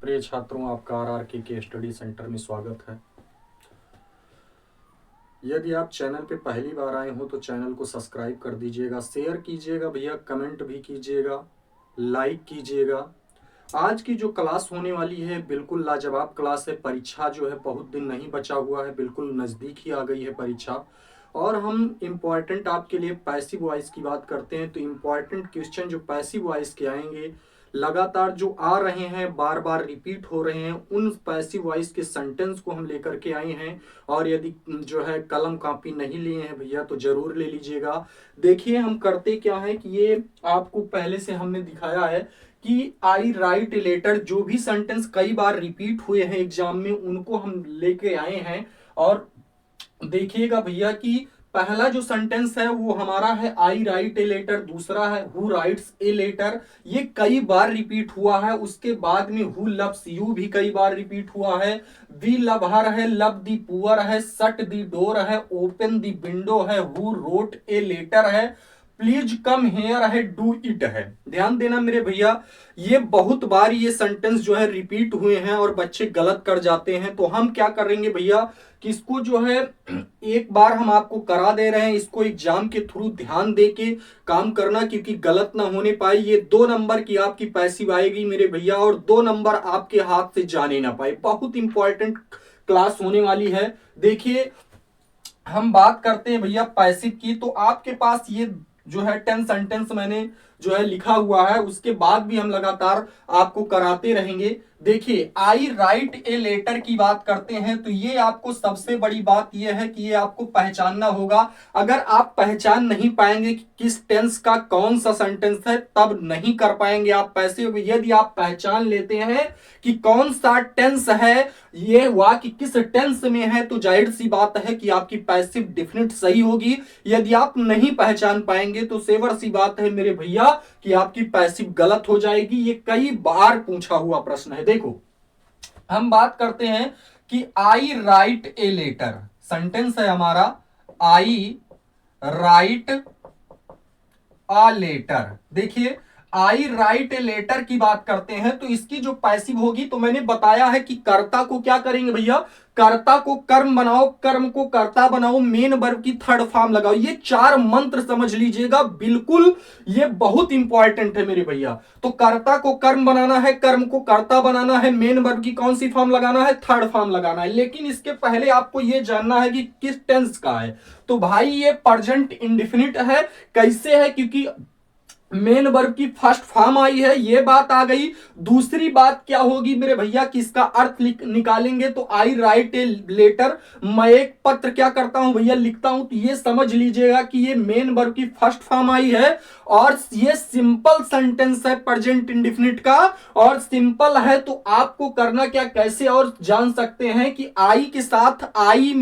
प्रिय छात्रों, आपका आरआरके के स्टडी सेंटर में स्वागत है। यदि आप चैनल पे पहली बार आए हो तो चैनल को सब्सक्राइब कर दीजिएगा, शेयर कीजिएगा भैया, कमेंट भी कीजिएगा, लाइक कीजिएगा। आज की जो क्लास होने वाली है बिल्कुल लाजवाब क्लास है। परीक्षा जो है बहुत दिन नहीं बचा हुआ है, बिल्कुल नज़दीक ही आ गई है परीक्षा। और हम इम्पॉर्टेंट आपके लिए पैसिव वॉइस की बात करते हैं तो इम्पॉर्टेंट क्वेश्चन जो पैसिव वॉइस के आएंगे, लगातार जो आ रहे हैं, बार बार रिपीट हो रहे हैं, उन पैसिव वॉइस के सेंटेंस को हम लेकर के आए हैं। और यदि जो है कलम कापी नहीं लिए हैं भैया तो जरूर ले लीजिएगा। देखिए हम करते क्या है कि ये आपको पहले से हमने दिखाया है कि आई राइट लेटर, जो भी सेंटेंस कई बार रिपीट हुए हैं एग्जाम में उनको हम लेके आए हैं। और देखिएगा भैया कि पहला जो सेंटेंस है वो हमारा है आई राइट ए लेटर, दूसरा है हु राइट्स ए लेटर, ये कई बार रिपीट हुआ है। उसके बाद में हु लव्स यू भी कई बार रिपीट हुआ है। वी लव हर है, लव दी पुअर है, शट दी डोर है, ओपन दी विंडो है, हु रोट ए लेटर है, प्लीज कम हेयर है, डू इट है। ध्यान देना मेरे भैया, ये बहुत बार ये सेंटेंस जो है रिपीट हुए हैं और बच्चे गलत कर जाते हैं। तो हम क्या करेंगे भैया कि इसको जो है एक बार हम आपको करा दे रहे हैं, इसको एग्जाम के थ्रू ध्यान दे के काम करना, क्योंकि गलत ना होने पाए। ये 2 नंबर की आपकी पैसिव आएगी मेरे भैया, और 2 नंबर आपके हाथ से जाने ना पाए। बहुत इंपॉर्टेंट क्लास होने वाली है। देखिए हम बात करते हैं भैया पैसिव की, तो आपके पास ये जो है 10 सेंटेंस मैंने जो है लिखा हुआ है, उसके बाद भी हम लगातार आपको कराते रहेंगे। देखिए आई राइट ए लेटर की बात करते हैं तो ये आपको सबसे बड़ी बात ये है कि ये आपको पहचानना होगा। अगर आप पहचान नहीं पाएंगे कि किस टेंस का कौन सा सेंटेंस है, तब नहीं कर पाएंगे आप पैसिव। यदि आप पहचान लेते हैं कि कौन सा टेंस है, ये वाक्य किस टेंस में है, तो जाहिर सी बात है कि आपकी पैसिव डेफिनेट सही होगी। यदि आप नहीं पहचान पाएंगे तो सेवर सी बात है मेरे भैया कि आपकी पैसिव गलत हो जाएगी। ये कई बार पूछा हुआ प्रश्न है। देखो हम बात करते हैं कि आई राइट ए लेटर, सेंटेंस है हमारा आई राइट अ लेटर। देखिए आई राइट ए लेटर की बात करते हैं तो इसकी जो पैसिव होगी, तो मैंने बताया है कि कर्ता को क्या करेंगे भैया, कर्ता को कर्म बनाओ, कर्म को कर्ता बनाओ, मेन वर्ब की थर्ड फॉर्म लगाओ। ये 4 मंत्र समझ लीजिएगा, बिल्कुल ये बहुत इंपॉर्टेंट है मेरे भैया। तो कर्ता को कर्म बनाना है, कर्म को कर्ता बनाना है, मेन वर्ब की कौन सी फॉर्म लगाना है, थर्ड फॉर्म लगाना है। लेकिन इसके पहले आपको यह जानना है कि किस टेंस का है। तो भाई ये प्रेजेंट इंडेफिनिट है। कैसे है, क्योंकि मेन वर्ब की फर्स्ट फॉर्म आई है, ये बात आ गई। दूसरी बात क्या होगी मेरे भैया कि इसका अर्थ निकालेंगे तो आई राइट ए लेटर, मैं एक पत्र क्या करता हूं भैया, लिखता हूं। तो ये समझ लीजिएगा कि ये मेन वर्ब की फर्स्ट फॉर्म आई है और ये सिंपल सेंटेंस है प्रेजेंट इंडेफिनिट का। और सिंपल है तो आपको करना क्या, कैसे और जान सकते हैं कि आई के साथ आई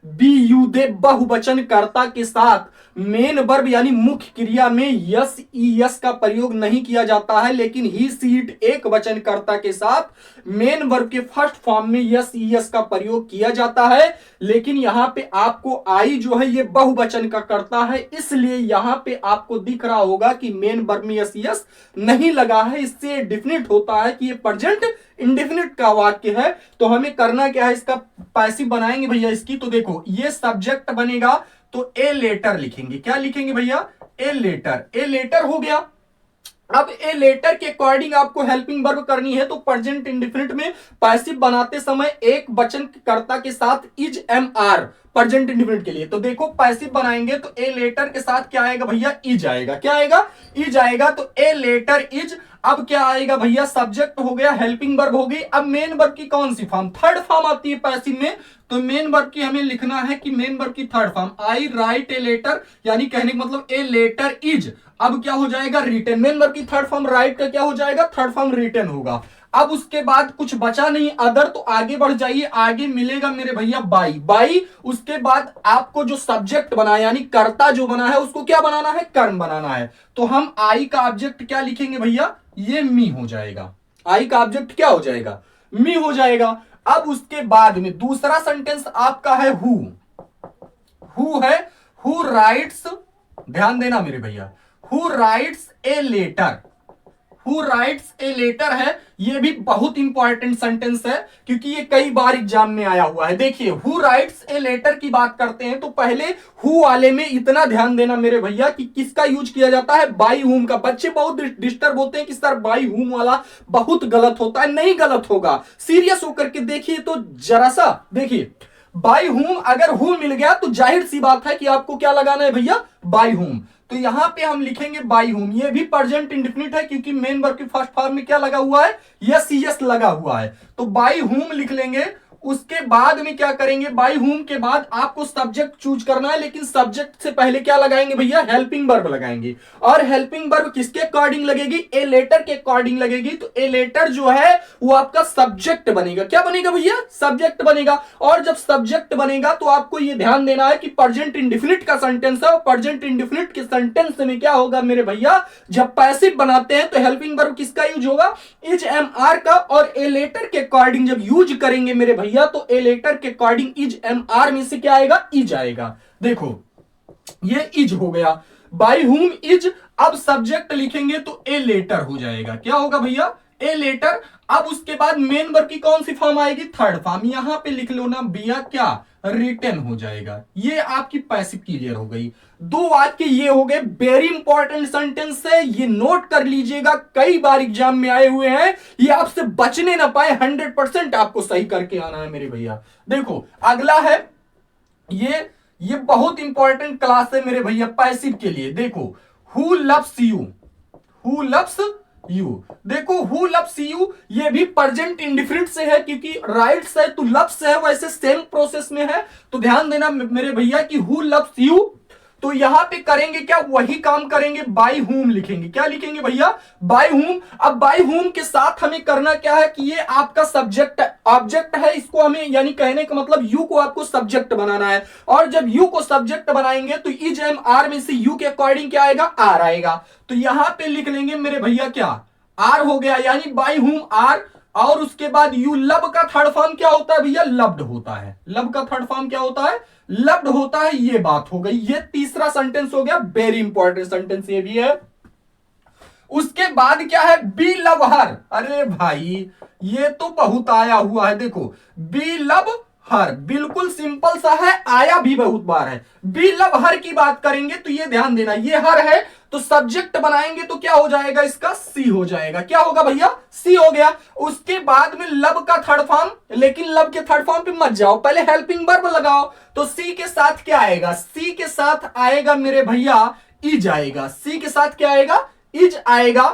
बी यू दे बहुवचन कर्ता के साथ मेन वर्ब यानी मुख्य क्रिया में यस ई यस का प्रयोग नहीं किया जाता है, लेकिन ही सीट एक वचन कर्ता के साथ मेन वर्ब के फर्स्ट फॉर्म में यस ई यस का प्रयोग किया जाता है। लेकिन यहां पे आपको आई जो है ये बहुवचन का कर्ता है, इसलिए यहां पे आपको दिख रहा होगा कि मेन वर्ब में यस यस नहीं लगा है। इससे डिफिनिट होता है कि ये प्रेजेंट इंडेफिनिट का वाक्य है। तो हमें करना क्या है, इसका पैसिव बनाएंगे भैया इसकी। तो देखो ये सब्जेक्ट बनेगा तो ए लेटर लिखेंगे। क्या लिखेंगे भैया, ए लेटर। ए लेटर हो गया। अब ए लेटर के अकॉर्डिंग आपको हेल्पिंग वर्ब करनी है, तो प्रेजेंट इंडेफिनिट में पैसिव बनाते समय एक वचन कर्ता के साथ is am are present indefinite के लिए। तो देखो पैसिव बनाएंगे तो ए लेटर के साथ क्या आएगा भैया, इज आएगा। क्या आएगा, इज आएगा। तो ए लेटर इज। अब क्या आएगा भैया, सब्जेक्ट हो गया, हेल्पिंग वर्ब हो गई। अब मेन वर्ब की कौन सी फॉर्म, थर्ड फॉर्म आती है पैसिव में, तो मेन वर्ब की हमें लिखना है कि मेन वर्ब की third form I write a letter, यानी कहने का मतलब ए लेटर इज। अब क्या हो जाएगा, रिटन। मेन वर्ब की थर्ड फॉर्म राइट का क्या हो जाएगा, थर्ड फॉर्म रिटन होगा। अब उसके बाद कुछ बचा नहीं अदर, तो आगे बढ़ जाइए। आगे मिलेगा मेरे भैया बाई। बाई उसके बाद आपको जो सब्जेक्ट बना यानी कर्ता जो बना है उसको क्या बनाना है, कर्म बनाना है। तो हम आई का ऑब्जेक्ट क्या लिखेंगे भैया, ये मी हो जाएगा। आई का ऑब्जेक्ट क्या हो जाएगा, मी हो जाएगा। अब उसके बाद में दूसरा सेंटेंस आपका है हु। हु है, हु राइट्स, ध्यान देना मेरे भैया, who writes a letter. Who writes a letter है, ये भी बहुत इंपॉर्टेंट सेंटेंस है क्योंकि ये कई बार एग्जाम में आया हुआ है। देखिए हु राइट्स ए लेटर की बात करते हैं तो पहले हु वाले में इतना ध्यान देना मेरे भैया कि किसका यूज किया जाता है, बाई हुम का। बच्चे बहुत डिस्टर्ब होते हैं कि सर बाई हुम वाला बहुत गलत होता है, नहीं गलत होगा, सीरियस होकर के देखिए तो जरा सा देखिए। बाई हुम अगर हु मिल गया तो जाहिर सी बात है कि आपको क्या लगाना है भैया, बाई हुम। तो यहां पे हम लिखेंगे बाई हुम, ये भी प्रेजेंट इंडेफिनिट है क्योंकि मेन वर्ब की फर्स्ट फॉर्म में क्या लगा हुआ है, यस यस लगा हुआ है। तो बाई हुम लिख लेंगे। उसके बाद में क्या करेंगे, बाई हुम के बाद आपको सब्जेक्ट चूज करना है, लेकिन सब्जेक्ट से पहले क्या लगाएंगे भैया, हेल्पिंग वर्ब लगाएंगे। और हेल्पिंग वर्ब किसके अकॉर्डिंग लगेगी, ए लेटर के अकॉर्डिंग लगेगी। तो ए लेटर जो है वो आपका सब्जेक्ट बनेगा। क्या बनेगा भैया, सब्जेक्ट बनेगा। और जब सब्जेक्ट बनेगा तो आपको ये ध्यान देना है कि प्रेजेंट इंडेफिनिट का सेंटेंस है, और प्रेजेंट इंडेफिनिट के सेंटेंस में क्या होगा मेरे भैया, जब पैसिव बनाते हैं तो हेल्पिंग वर्ब किसका यूज होगा, इज एम आर का। और ए लेटर के अकॉर्डिंग जब यूज करेंगे मेरे भैया तो ए लेटर के अकॉर्डिंग इज एम आर में से क्या आएगा, इज आएगा। देखो ये इज हो गया, बाई हुम इज। अब सब्जेक्ट लिखेंगे तो ए लेटर हो जाएगा। क्या होगा भैया, ए लेटर। अब उसके बाद मेन वर्ब की कौन सी फॉर्म आएगी, थर्ड फॉर्म। यहां पे लिख लो ना बिया क्या, रिटन हो जाएगा। ये आपकी पैसिव क्लियर हो गई। दो वाक्य ये हो गए, वेरी इंपॉर्टेंट सेंटेंस है, ये नोट कर लीजिएगा, कई बार एग्जाम में आए हुए हैं, ये आपसे बचने ना पाए, 100% आपको सही करके आना है मेरे भैया। देखो अगला है, ये बहुत इंपॉर्टेंट क्लास है मेरे भैया पैसिव के लिए। देखो who loves you, who loves you. देखो हु लव्स यू ये भी प्रेजेंट इंडिफरेंट से है क्योंकि राइट्स है तो लव्स है, वैसे सेम प्रोसेस में है। तो ध्यान देना मेरे भैया कि हु लव्स यू, तो यहां पे करेंगे क्या, वही काम करेंगे, बाय हुम लिखेंगे। क्या लिखेंगे भैया, बाय हुम। अब बाय हुम के साथ हमें करना क्या है कि ये आपका सब्जेक्ट ऑब्जेक्ट है, इसको हमें यानी कहने का मतलब यू को आपको सब्जेक्ट बनाना है। और जब यू को सब्जेक्ट बनाएंगे तो इज एम आर में से यू के अकॉर्डिंग क्या आएगा, आर आएगा। तो यहां पे लिख लेंगे मेरे भैया क्या, आर हो गया, यानी बाय हुम आर। और उसके बाद यू, लब का थर्ड फॉर्म क्या होता है भैया, लव्ड होता है। लब का थर्ड फॉर्म क्या होता है, लव्ड होता है। ये बात हो गई, ये तीसरा सेंटेंस हो गया, वेरी इंपॉर्टेंट सेंटेंस ये भी है। उसके बाद क्या है, बी लव हर। अरे भाई ये तो बहुत आया हुआ है। देखो बी लव हर बिल्कुल सिंपल सा है, आया भी बहुत बार है। बी लव हर की बात करेंगे तो ये ध्यान देना, ये हर है तो सब्जेक्ट बनाएंगे तो क्या हो जाएगा, इसका सी हो जाएगा। क्या होगा भैया, सी हो गया। उसके बाद में लब का थर्ड फॉर्म, लेकिन लब के थर्ड फॉर्म पे मत जाओ, पहले हेल्पिंग वर्ब लगाओ। तो सी के साथ क्या आएगा, सी के साथ आएगा मेरे भैया इज आएगा। सी के साथ क्या आएगा, इज आएगा।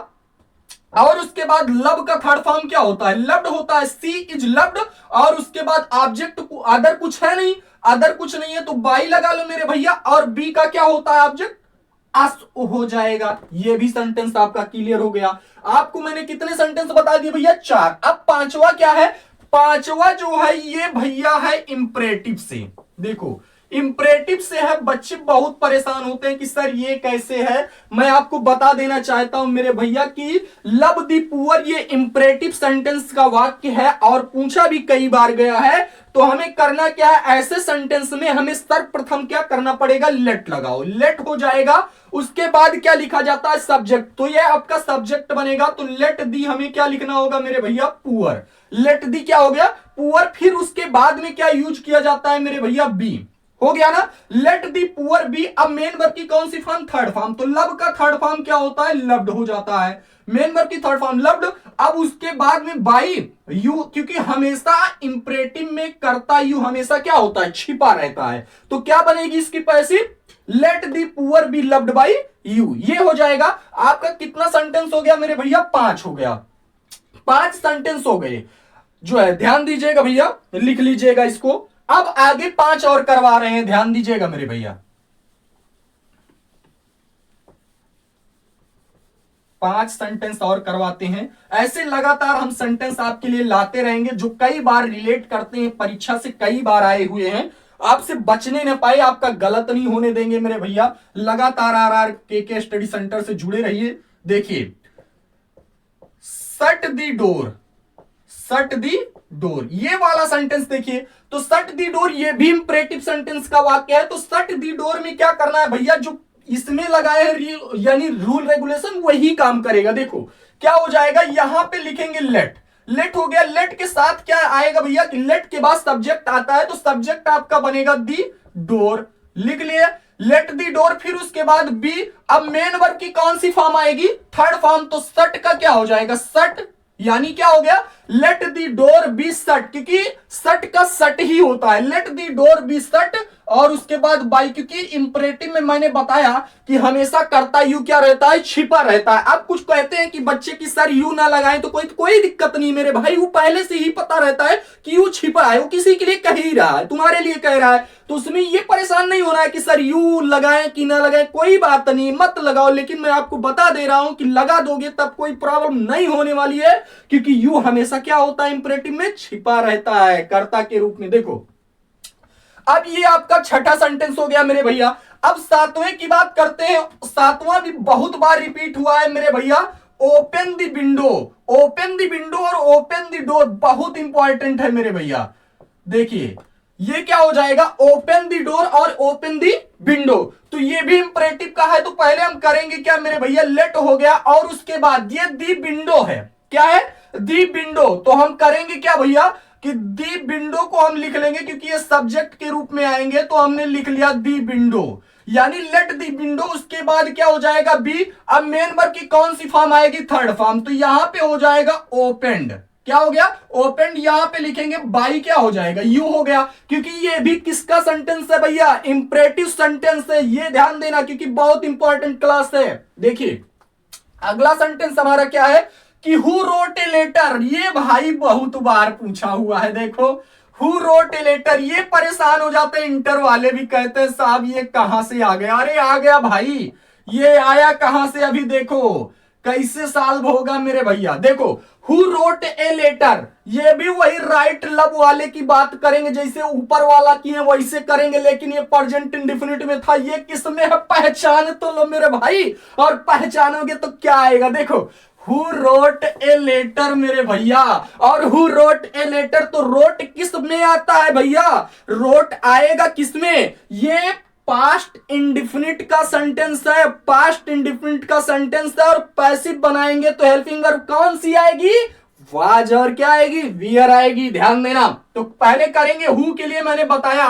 और उसके बाद लब का थर्ड फॉर्म क्या होता है, लव्ड होता है, सी इज लव्ड। और उसके बाद ऑब्जेक्ट अदर कुछ है नहीं, अदर कुछ नहीं है तो बाई लगा लो मेरे भैया। और बी का क्या होता है ऑब्जेक्ट, अस हो जाएगा। ये भी सेंटेंस आपका क्लियर हो गया। आपको मैंने कितने सेंटेंस बता दिए भैया, 4। अब पांचवा क्या है, पांचवा जो है ये भैया है इंपरेटिव से। देखो इंपरेटिव से है, बच्चे बहुत परेशान होते हैं कि सर ये कैसे है। मैं आपको बता देना चाहता हूं मेरे भैया कि लव दी पुअर ये इंपरेटिव सेंटेंस का वाक्य है और पूछा भी कई बार गया है। तो हमें करना क्या है, ऐसे सेंटेंस में हमें सर्वप्रथम क्या करना पड़ेगा, लेट लगाओ, लेट हो जाएगा। उसके बाद क्या लिखा जाता है, सब्जेक्ट। तो ये आपका सब्जेक्ट बनेगा। तो लेट दी हमें क्या लिखना होगा मेरे भैया, पुअर। लेट दी क्या हो गया, पुअर। फिर उसके बाद में क्या यूज किया जाता है मेरे भैया, बी। हो गया ना, लेट दी पुअर बी। अब मेन वर्ब की कौन सी फॉर्म, थर्ड फॉर्म। तो लव का थर्ड फॉर्म क्या होता है, लव्ड हो जाता है। मेन वर्ब की थर्ड फॉर्म लव्ड। अब उसके बाद में बाई यू, क्योंकि हमेशा इंपरेटिव में कर्ता यू हमेशा क्या होता है, छिपा रहता है। तो क्या बनेगी इसकी passive, let the poor be loved by you. ये हो जाएगा आपका कितना सेंटेंस हो गया मेरे भैया, 5 हो गया। 5 सेंटेंस हो गए जो है, ध्यान दीजिएगा भैया, लिख लीजिएगा इसको। अब आगे 5 और करवा रहे हैं, ध्यान दीजिएगा मेरे भैया। 5 सेंटेंस और करवाते हैं। ऐसे लगातार हम सेंटेंस आपके लिए लाते रहेंगे जो कई बार रिलेट करते हैं, परीक्षा से कई बार आए हुए हैं, आपसे बचने न पाए, आपका गलत नहीं होने देंगे मेरे भैया। लगातार आरआर के स्टडी सेंटर से जुड़े रहिए। देखिए शट दी डोर, शट दी डोर, ये वाला सेंटेंस देखिए। तो शट दी डोर ये भी इंपरेटिव सेंटेंस का वाक्य है। तो शट दी डोर में क्या करना है भैया, जो इसमें लगाए हैं यानी रूल रेगुलेशन वही काम करेगा। देखो क्या हो जाएगा, यहां पे लिखेंगे लेट। लेट हो गया, लेट के साथ क्या आएगा भैया, लेट के बाद सब्जेक्ट आता है, तो सब्जेक्ट आपका बनेगा दी डोर, लिख लिए लेट दी डोर। फिर उसके बाद बी, अब मेन वर्ब की कौन सी फॉर्म आएगी, थर्ड फॉर्म, तो सट का क्या हो जाएगा, सट, यानी क्या हो गया, लेट दी डोर बी सट, क्योंकि सट का सट ही होता है, लेट दी डोर बी सट। और उसके बाद बाई, क्योंकि इंपरेटिव में मैंने बताया कि हमेशा कर्ता यू क्या रहता है, छिपा रहता है। अब कुछ कहते हैं कि बच्चे की सर यू ना लगाएं, तो कोई दिक्कत नहीं मेरे भाई, वो पहले से ही पता रहता है कि यू छिपा है, वो किसी के लिए कह ही रहा है, तुम्हारे लिए कह रहा है, तो उसमें ये परेशान नहीं होना है कि सर यू लगाएं कि ना लगाएं, कोई बात नहीं, मत लगाओ। लेकिन मैं आपको बता दे रहा हूं कि लगा दोगे तब कोई प्रॉब्लम नहीं होने वाली है, क्योंकि यू हमेशा क्या होता है, इंपरेटिव में छिपा रहता है कर्ता के रूप में। देखो अब ये आपका छठा सेंटेंस हो गया मेरे भैया। अब सातवें की बात करते हैं, सातवां भी बहुत बार रिपीट हुआ है मेरे भैया, open the window. Open the window और ओपन द डोर बहुत इंपॉर्टेंट है मेरे भैया। देखिए ये क्या हो जाएगा, ओपन द डोर और ओपन द विंडो, तो ये भी इंपरेटिव का है। तो पहले हम करेंगे क्या मेरे भैया, लेट हो गया, और उसके बाद ये दी विंडो है, क्या है, दी विंडो, तो हम करेंगे क्या भैया कि दी विंडो को हम लिख लेंगे, क्योंकि ये सब्जेक्ट के रूप में आएंगे, तो हमने लिख लिया दी विंडो, यानी लेट दी विंडो। उसके बाद क्या हो जाएगा बी, अब मेन वर्ब की कौन सी फॉर्म आएगी, थर्ड फॉर्म, तो यहां पे हो जाएगा ओपेंड, क्या हो गया, ओपेंड। यहां पे लिखेंगे बाई, क्या हो जाएगा, यू हो गया, क्योंकि ये भी किसका सेंटेंस है भैया, इंपरेटिव सेंटेंस है, ये ध्यान देना क्योंकि बहुत इंपॉर्टेंट क्लास है। देखिए अगला सेंटेंस हमारा क्या है कि हु रोट ए लेटर, ये भाई बहुत बार पूछा हुआ है। देखो हु रोट ए लेटर, ये परेशान हो जाते हैं, इंटर वाले भी कहते हैं साहब ये कहां से आ गया, अरे आ गया भाई, ये आया कहां से, अभी देखो कैसे सॉल्व होगा मेरे भैया। देखो हु रोट ए लेटर, ये भी वही राइट लव वाले की बात करेंगे, जैसे ऊपर वाला किए वैसे करेंगे, लेकिन ये प्रेजेंट इंडेफिनिट में था, ये किस में है, पहचान तो लो मेरे भाई, और पहचानोगे तो क्या आएगा, देखो हु रोट ए लेटर मेरे भैया, और हु रोट ए लेटर, तो रोट किस में आता है भैया, रोट आएगा किस में, ये पास्ट इंडिफिनिट का सेंटेंस है, पास्ट इंडिफिनिट का सेंटेंस है, और पैसिव बनाएंगे तो हेल्पिंग वर्ब कौन सी आएगी, वाज, और क्या आएगी, वियर आएगी, ध्यान देना। तो पहले करेंगे हु के लिए मैंने बताया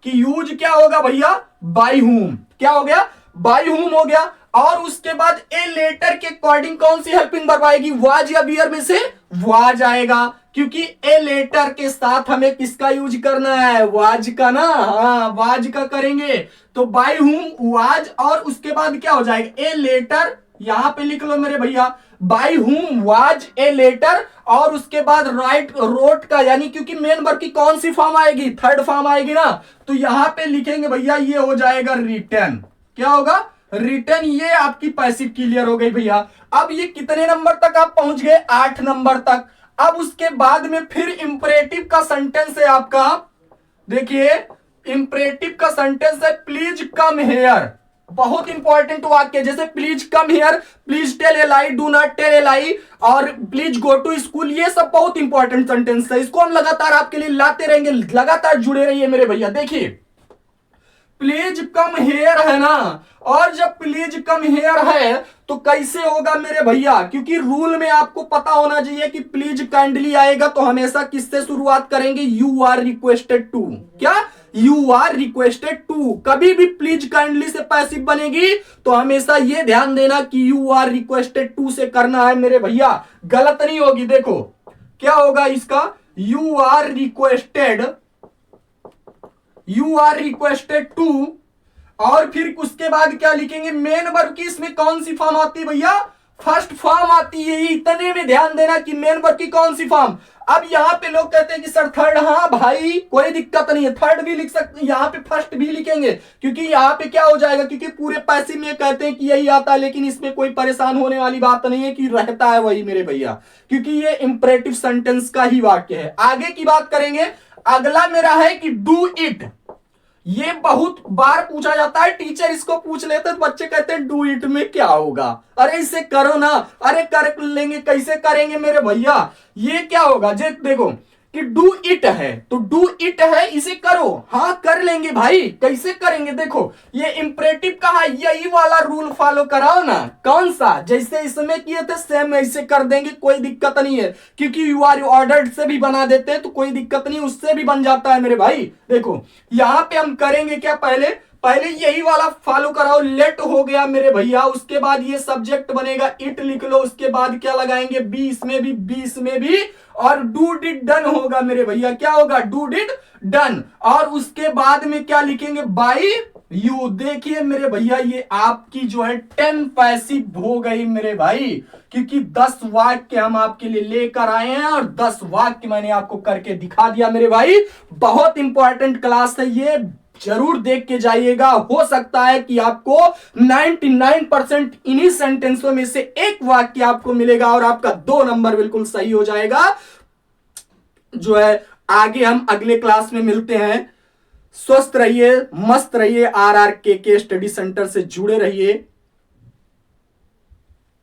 कि यूज क्या होगा भैया, बाय हुम, क्या हो गया, बाय हुम हो गया, और उसके बाद ए लेटर के अकॉर्डिंग कौन सी हेल्पिंग वर्ब आएगी, वाज या वियर में से वाज आएगा, क्योंकि ए लेटर के साथ हमें किसका यूज करना है, वाज का ना, हाँ वाज का करेंगे, तो बाय हुम वाज, और उसके बाद क्या हो जाएगा, ए लेटर, यहां पे लिख लो मेरे भैया, by whom was a letter, और उसके बाद राइट रोट का, यानी क्योंकि मेन वर्ब की कौन सी फॉर्म आएगी, थर्ड फॉर्म आएगी ना, तो यहां पे लिखेंगे भैया ये हो जाएगा रिटर्न, क्या होगा, रिटर्न, ये आपकी पैसिव क्लियर हो गई भैया। अब ये कितने नंबर तक आप पहुंच गए, 8 नंबर तक। अब उसके बाद में फिर इंपरेटिव का सेंटेंस है आपका, देखिए इंपरेटिव का सेंटेंस है प्लीज कम हेयर, बहुत इंपॉर्टेंट वाक्य, जैसे please come here, please tell a lie, do not tell a lie, और प्लीज गो टू स्कूल, ये सब बहुत इंपॉर्टेंट सेंटेंस है, इसको हम लगातार आपके लिए लाते रहेंगे, लगातार जुड़े रहिए मेरे भैया। देखिए प्लीज कम हेयर है ना, और जब प्लीज कम हेयर है तो कैसे होगा मेरे भैया, क्योंकि रूल में आपको पता होना चाहिए कि प्लीज काइंडली आएगा तो हमेशा किससे शुरुआत करेंगे, यू आर रिक्वेस्टेड टू, क्या, यू आर रिक्वेस्टेड टू, कभी भी प्लीज काइंडली से पैसिव बनेगी तो हमेशा ये ध्यान देना कि यू आर रिक्वेस्टेड टू से करना है मेरे भैया, गलत नहीं होगी। देखो क्या होगा इसका, you are requested, you are requested to, और फिर उसके बाद क्या लिखेंगे, मेन वर्ब की इसमें कौन सी फॉर्म आती है भैया, फर्स्ट फॉर्म आती है, इतने में ध्यान देना कि मेन वर्ब की कौन सी फॉर्म। अब यहां पे लोग कहते हैं कि सर थर्ड, हाँ भाई कोई दिक्कत नहीं है, थर्ड भी लिख सकते, यहां पे फर्स्ट भी लिखेंगे, क्योंकि यहां पे क्या हो जाएगा, क्योंकि पूरे पैसिव में कहते हैं कि यही आता है, लेकिन इसमें कोई परेशान होने वाली बात नहीं है कि रहता है वही मेरे भैया, क्योंकि ये इंपरेटिव सेंटेंस का ही वाक्य है। आगे की बात करेंगे, अगला मेरा है कि डू इट, ये बहुत बार पूछा जाता है, टीचर इसको पूछ लेते हैं तो बच्चे कहते हैं डू इट में क्या होगा, अरे इसे करो ना, अरे कर लेंगे, कैसे करेंगे मेरे भैया, ये क्या होगा, जे देखो कि डू इट है, तो डू इट है, इसे करो। हाँ कर लेंगे भाई, कैसे करेंगे? देखो ये इंपरेटिव कहा, यही वाला रूल फॉलो कराओ ना। कौन सा? जैसे इसमें किए थे सेम ऐसे कर देंगे, कोई दिक्कत नहीं है, क्योंकि यू आर ऑर्डर्ड से भी बना देते हैं तो कोई दिक्कत नहीं, उससे भी बन जाता है मेरे भाई। देखो यहां पे हम करेंगे क्या, पहले यही वाला फॉलो कराओ। लेट हो गया मेरे भैया, उसके बाद ये सब्जेक्ट बनेगा, इट लिख लो, उसके बाद क्या लगाएंगे, बी इसमें भी, बी इसमें भी, और डू डिड डन होगा मेरे भैया। क्या होगा? Do did done. और उसके बाद में क्या लिखेंगे? By you. देखिए मेरे भैया ये आपकी जो है 10 पैसिव हो गई मेरे भाई, क्योंकि 10 वाक्य हम आपके लिए लेकर आए हैं और 10 वाक्य मैंने आपको करके दिखा दिया मेरे भाई। बहुत इंपॉर्टेंट क्लास है ये, जरूर देख के जाइएगा। हो सकता है कि आपको 99% इन्हीं सेंटेंसों में से एक वाक्य आपको मिलेगा और आपका 2 नंबर बिल्कुल सही हो जाएगा। जो है आगे हम अगले क्लास में मिलते हैं। स्वस्थ रहिए, मस्त रहिए, RRKK स्टडी सेंटर से जुड़े रहिए।